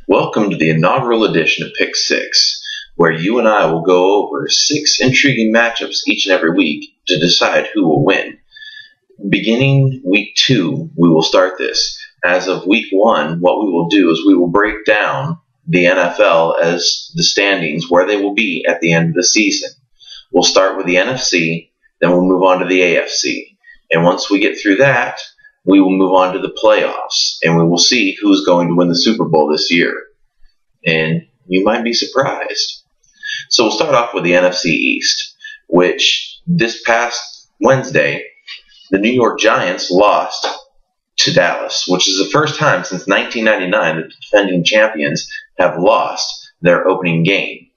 Welcome to the inaugural edition of Pick6, where you and I will go over 6 intriguing matchups each and every week to decide who will win. Beginning week 2, we will start this. As of week 1, what we will do is we will break down the NFL as the standings, where they will be at the end of the season. We'll start with the NFC, then we'll move on to the AFC. And once we get through that, we will move on to the playoffs, and we will see who's going to win the Super Bowl this year. And you might be surprised. So we'll start off with the NFC East, which this past Wednesday, the New York Giants lost to Dallas, which is the first time since 1999 that the defending champions have lost their opening game.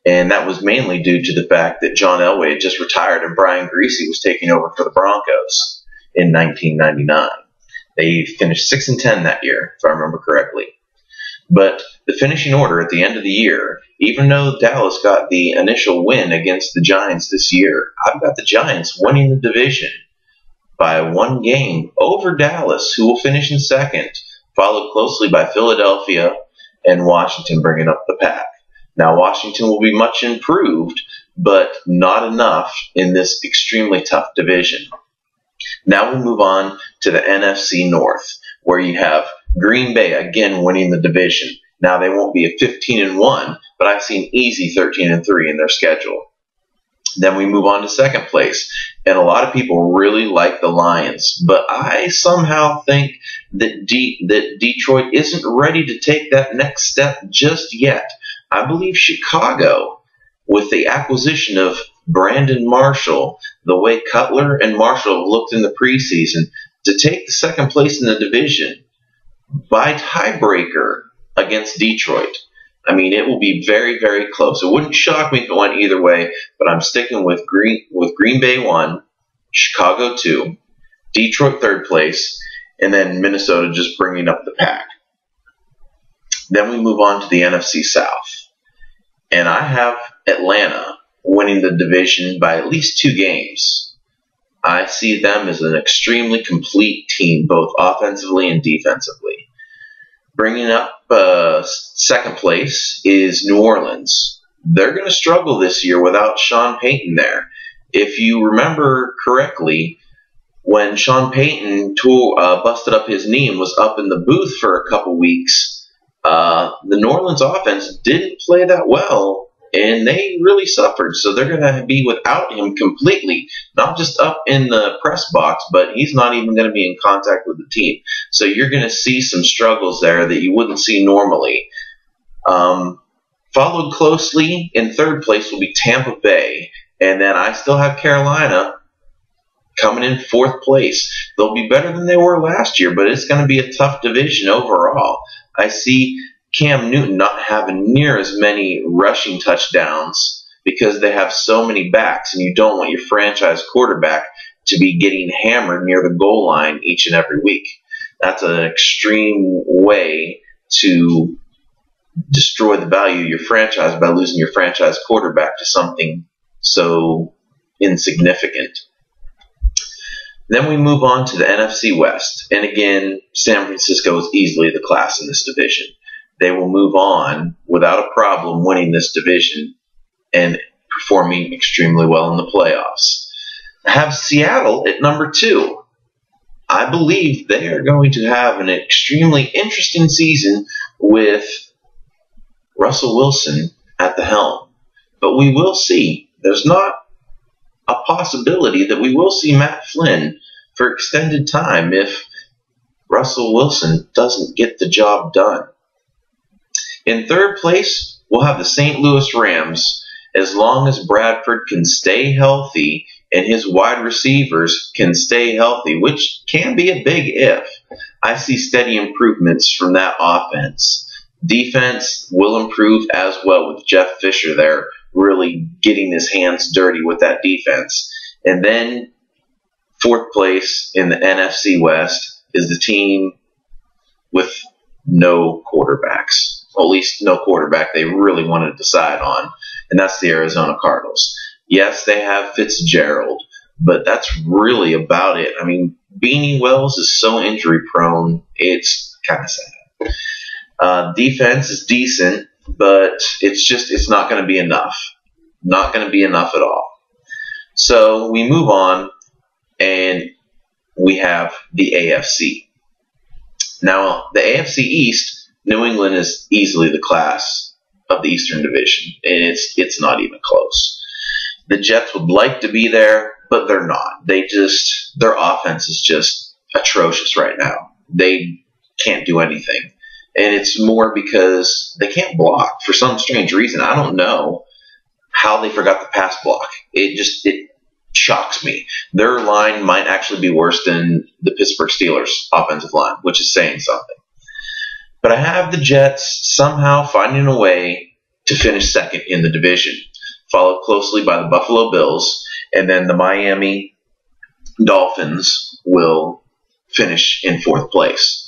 And that was mainly due to the fact that John Elway had just retired and Brian Griese was taking over for the Broncos in 1999. They finished 6-10 that year, if I remember correctly. But the finishing order at the end of the year, even though Dallas got the initial win against the Giants this year, I've got the Giants winning the division by 1 game over Dallas, who will finish in second, followed closely by Philadelphia and Washington bringing up the pack. Now, Washington will be much improved, but not enough in this extremely tough division. Now we move on to the NFC North, where you have Green Bay again winning the division. Now they won't be a 15-1, but I've seen easy 13-3 in their schedule. Then we move on to second place, and a lot of people really like the Lions, but I somehow think that Detroit isn't ready to take that next step just yet. I believe Chicago, with the acquisition of Brandon Marshall, the way Cutler and Marshall have looked in the preseason, to take the second place in the division by tiebreaker against Detroit. I mean, it will be very, very close. It wouldn't shock me if it went either way, but I'm sticking with Green Bay 1, Chicago 2, Detroit 3rd place, and then Minnesota just bringing up the pack. Then we move on to the NFC South, and I have Atlanta winning the division by at least 2 games. I see them as an extremely complete team, both offensively and defensively. Bringing up second place is New Orleans. They're going to struggle this year without Sean Payton there. If you remember correctly, when Sean Payton busted up his knee and was up in the booth for a couple weeks, the New Orleans offense didn't play that well, and they really suffered. So they're going to be without him completely, not just up in the press box, but he's not even going to be in contact with the team. So you're going to see some struggles there that you wouldn't see normally. Followed closely in 3rd place will be Tampa Bay, and then I still have Carolina coming in 4th place. They'll be better than they were last year, but it's going to be a tough division overall. I see Cam Newton not having near as many rushing touchdowns because they have so many backs, and you don't want your franchise quarterback to be getting hammered near the goal line each and every week. That's an extreme way to destroy the value of your franchise by losing your franchise quarterback to something so insignificant. Then we move on to the NFC West, and again, San Francisco is easily the class in this division. They will move on without a problem winning this division and performing extremely well in the playoffs. I have Seattle at number 2. I believe they are going to have an extremely interesting season with Russell Wilson at the helm. But we will see. There's not a possibility that we will see Matt Flynn for extended time if Russell Wilson doesn't get the job done. In 3rd place, we'll have the St. Louis Rams, as long as Bradford can stay healthy and his wide receivers can stay healthy, which can be a big if. I see steady improvements from that offense. Defense will improve as well with Jeff Fisher there really getting his hands dirty with that defense. And then 4th place in the NFC West is the team with no quarterbacks. Well, at least no quarterback they really want to decide on, and that's the Arizona Cardinals. Yes, they have Fitzgerald, but that's really about it. I mean, Beanie Wells is so injury prone, it's kind of sad. Defense is decent, but it's not going to be enough. Not going to be enough at all. So we move on, and we have the AFC. Now, the AFC East, New England is easily the class of the Eastern Division, and it's not even close. The Jets would like to be there, but they're not. Their offense is just atrocious right now. They can't do anything. And it's more because they can't block for some strange reason. I don't know how they forgot the pass block. It shocks me. Their line might actually be worse than the Pittsburgh Steelers offensive line, which is saying something. But I have the Jets somehow finding a way to finish second in the division, followed closely by the Buffalo Bills, and then the Miami Dolphins will finish in fourth place.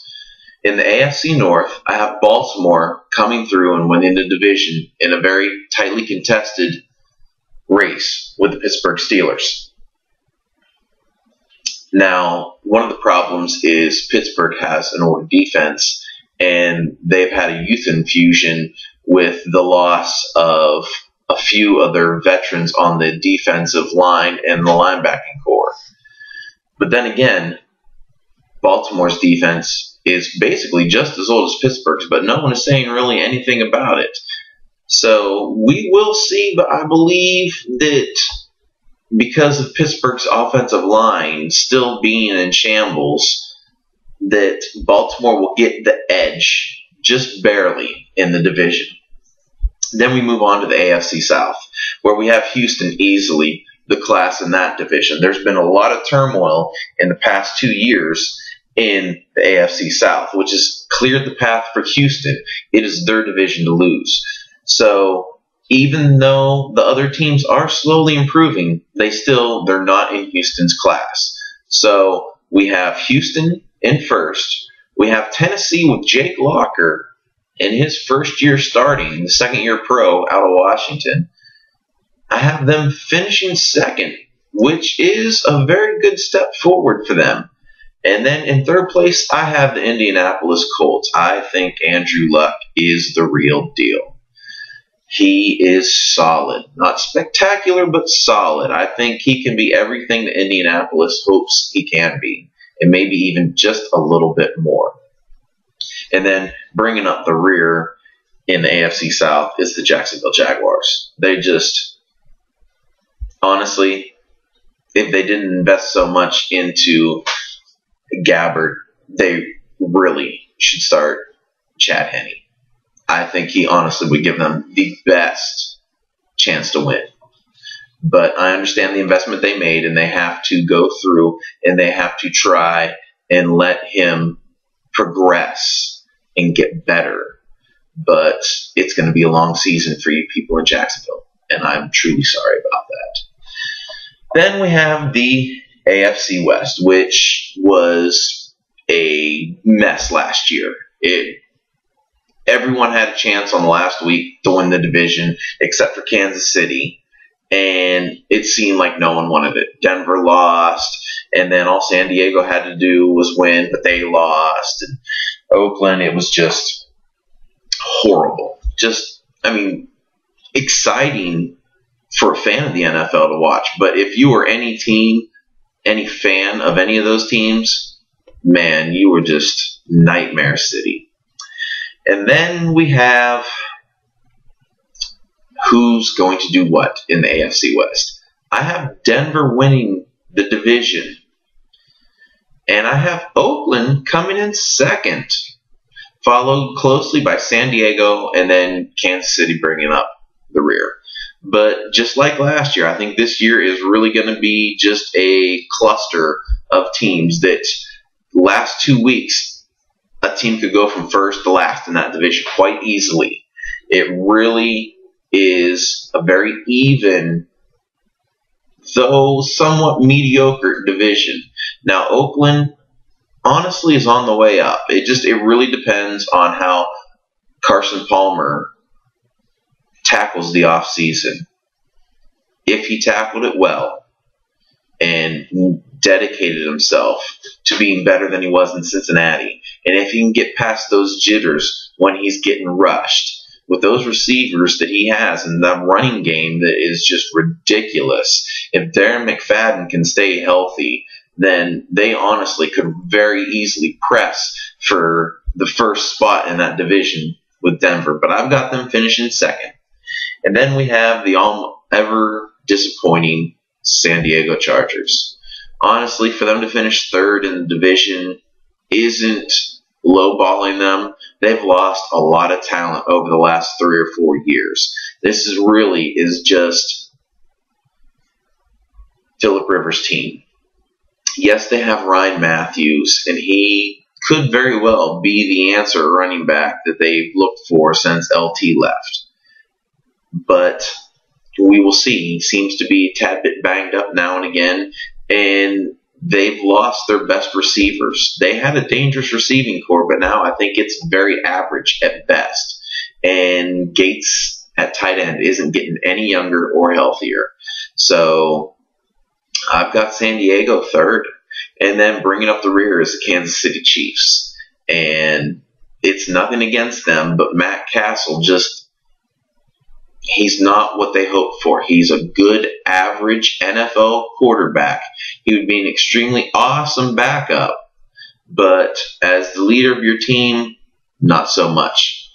In the AFC North, I have Baltimore coming through and winning the division in a very tightly contested race with the Pittsburgh Steelers. Now, one of the problems is Pittsburgh has an old defense, and they've had a youth infusion with the loss of a few other veterans on the defensive line and the linebacking core. But then again, Baltimore's defense is basically just as old as Pittsburgh's, but no one is saying really anything about it. So we will see, but I believe that because of Pittsburgh's offensive line still being in shambles, that Baltimore will get the edge just barely in the division. Then we move on to the AFC South, where we have Houston easily the class in that division. There's been a lot of turmoil in the past 2 years in the AFC South, which has cleared the path for Houston. It is their division to lose. So even though the other teams are slowly improving, they're not in Houston's class. So we have Houston in first. We have Tennessee with Jake Locker in his first year starting, the second-year pro out of Washington. I have them finishing second, which is a very good step forward for them. And then in third place, I have the Indianapolis Colts. I think Andrew Luck is the real deal. He is solid. Not spectacular, but solid. I think he can be everything that Indianapolis hopes he can be, and maybe even just a little bit more. And then bringing up the rear in the AFC South is the Jacksonville Jaguars. They just, honestly, if they didn't invest so much into Gabbard, they really should start Chad Henne. I think he honestly would give them the best chance to win. But I understand the investment they made, and they have to go through and they have to try and let him progress and get better. But it's going to be a long season for you people in Jacksonville, and I'm truly sorry about that. Then we have the AFC West, which was a mess last year. Everyone had a chance on the last week to win the division except for Kansas City, and it seemed like no one wanted it. Denver lost, and then all San Diego had to do was win, but they lost. And Oakland, it was just horrible. Exciting for a fan of the NFL to watch. But if you were any fan of any of those teams, man, you were just nightmare city. And then we have who's going to do what in the AFC West. I have Denver winning the division, and I have Oakland coming in second, followed closely by San Diego and then Kansas City bringing up the rear. But just like last year, I think this year is really going to be just a cluster of teams that last 2 weeks, a team could go from first to last in that division quite easily. It really is a very even, though somewhat mediocre division. Now, Oakland honestly is on the way up. It really depends on how Carson Palmer tackles the offseason. If he tackled it well and dedicated himself to being better than he was in Cincinnati, and if he can get past those jitters when he's getting rushed. With those receivers that he has and the running game that is just ridiculous, if Darren McFadden can stay healthy, then they honestly could very easily press for the first spot in that division with Denver. But I've got them finishing second. And then we have the ever disappointing San Diego Chargers. Honestly, for them to finish third in the division isn't lowballing them. They've lost a lot of talent over the last 3 or 4 years. This is just Phillip Rivers' team. Yes, they have Ryan Matthews, and he could very well be the answer running back that they've looked for since LT left. But we will see. He seems to be a tad bit banged up now and again, and they've lost their best receivers. They had a dangerous receiving core, but now I think it's very average at best. And Gates at tight end isn't getting any younger or healthier. So I've got San Diego third. And then bringing up the rear is the Kansas City Chiefs. And it's nothing against them, but Matt Castle he's not what they hoped for. He's a good, average NFL quarterback. He would be an extremely awesome backup, but as the leader of your team, not so much.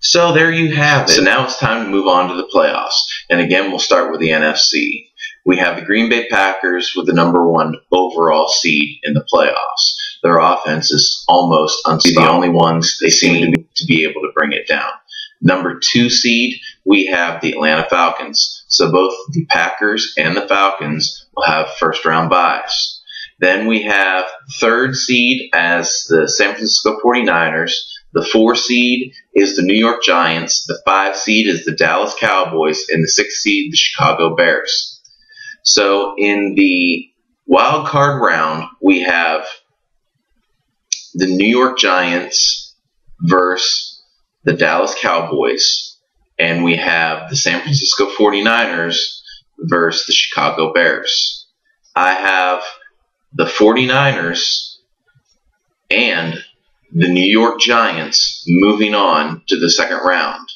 So there you have it. So now it's time to move on to the playoffs. And again, we'll start with the NFC. We have the Green Bay Packers with the #1 overall seed in the playoffs. Their offense is almost unstoppable. The only ones they seem to be able to bring it down. #2 seed, we have the Atlanta Falcons. So both the Packers and the Falcons will have first-round byes. Then we have 3rd seed as the San Francisco 49ers. The 4 seed is the New York Giants. The 5 seed is the Dallas Cowboys. And the 6 seed, the Chicago Bears. So in the wild card round, we have the New York Giants versus the Dallas Cowboys, and we have the San Francisco 49ers versus the Chicago Bears. I have the 49ers and the New York Giants moving on to the second round.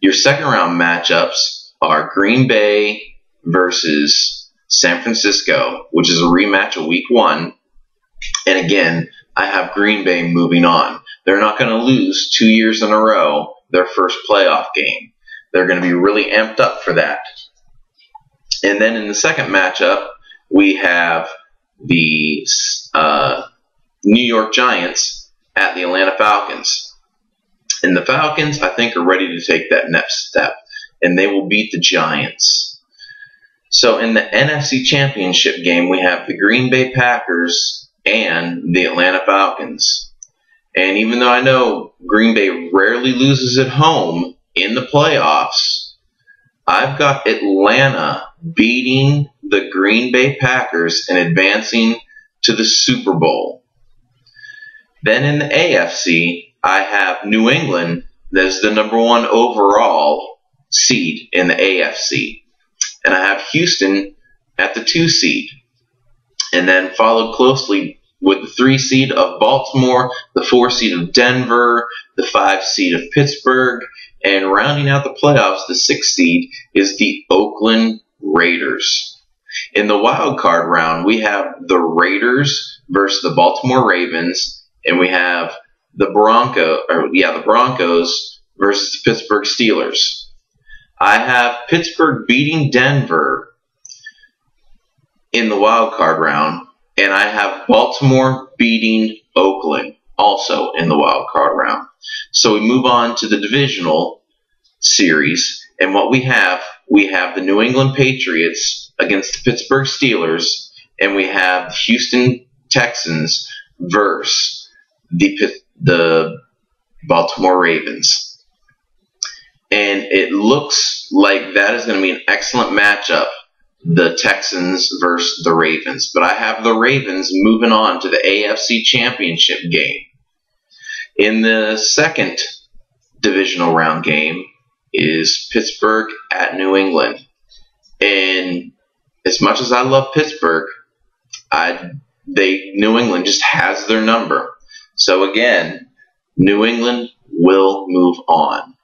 Your second round matchups are Green Bay versus San Francisco, which is a rematch of Week 1. And again, I have Green Bay moving on. They're not going to lose 2 years in a row their first playoff game. They're going to be really amped up for that. And then in the second matchup, we have the New York Giants at the Atlanta Falcons. And the Falcons, I think, are ready to take that next step, and they will beat the Giants. So in the NFC Championship game, we have the Green Bay Packers and the Atlanta Falcons. And even though I know Green Bay rarely loses at home in the playoffs, I've got Atlanta beating the Green Bay Packers and advancing to the Super Bowl. Then in the AFC, I have New England as the #1 overall seed in the AFC. And I have Houston at the 2 seed. And then followed closely with the 3 seed of Baltimore, the 4 seed of Denver, the 5 seed of Pittsburgh, and rounding out the playoffs, the 6 seed is the Oakland Raiders. In the wild card round, we have the Raiders versus the Baltimore Ravens, and we have the Broncos versus the Pittsburgh Steelers. I have Pittsburgh beating Denver in the wild card round, and I have Baltimore beating Oakland also in the wild card round. So we move on to the divisional series, and what we have the New England Patriots against the Pittsburgh Steelers, and we have the Houston Texans versus the Baltimore Ravens. And it looks like that is going to be an excellent matchup, the Texans versus the Ravens. But I have the Ravens moving on to the AFC Championship game. In the second divisional round game is Pittsburgh at New England. And as much as I love Pittsburgh, New England just has their number. So again, New England will move on.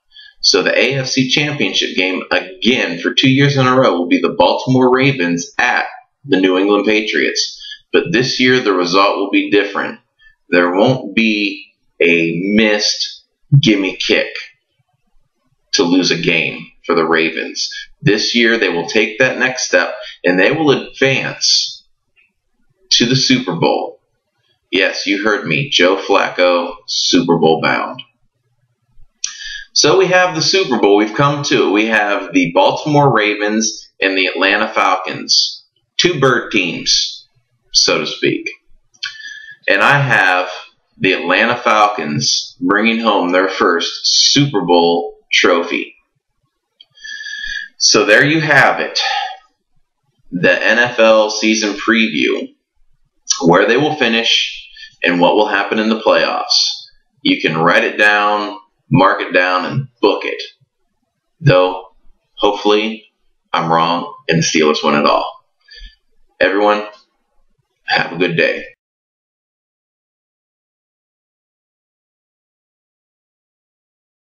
So the AFC Championship game, again, for 2 years in a row, will be the Baltimore Ravens at the New England Patriots. But this year, the result will be different. There won't be a missed gimme kick to lose a game for the Ravens. This year, they will take that next step, and they will advance to the Super Bowl. Yes, you heard me. Joe Flacco, Super Bowl bound. So we have the Super Bowl. We've come to it. We have the Baltimore Ravens and the Atlanta Falcons. Two bird teams, so to speak. And I have the Atlanta Falcons bringing home their first Super Bowl trophy. So there you have it. The NFL season preview, where they will finish and what will happen in the playoffs. You can write it down, mark it down, and book it. Though, hopefully, I'm wrong and the Steelers win it all. Everyone, have a good day.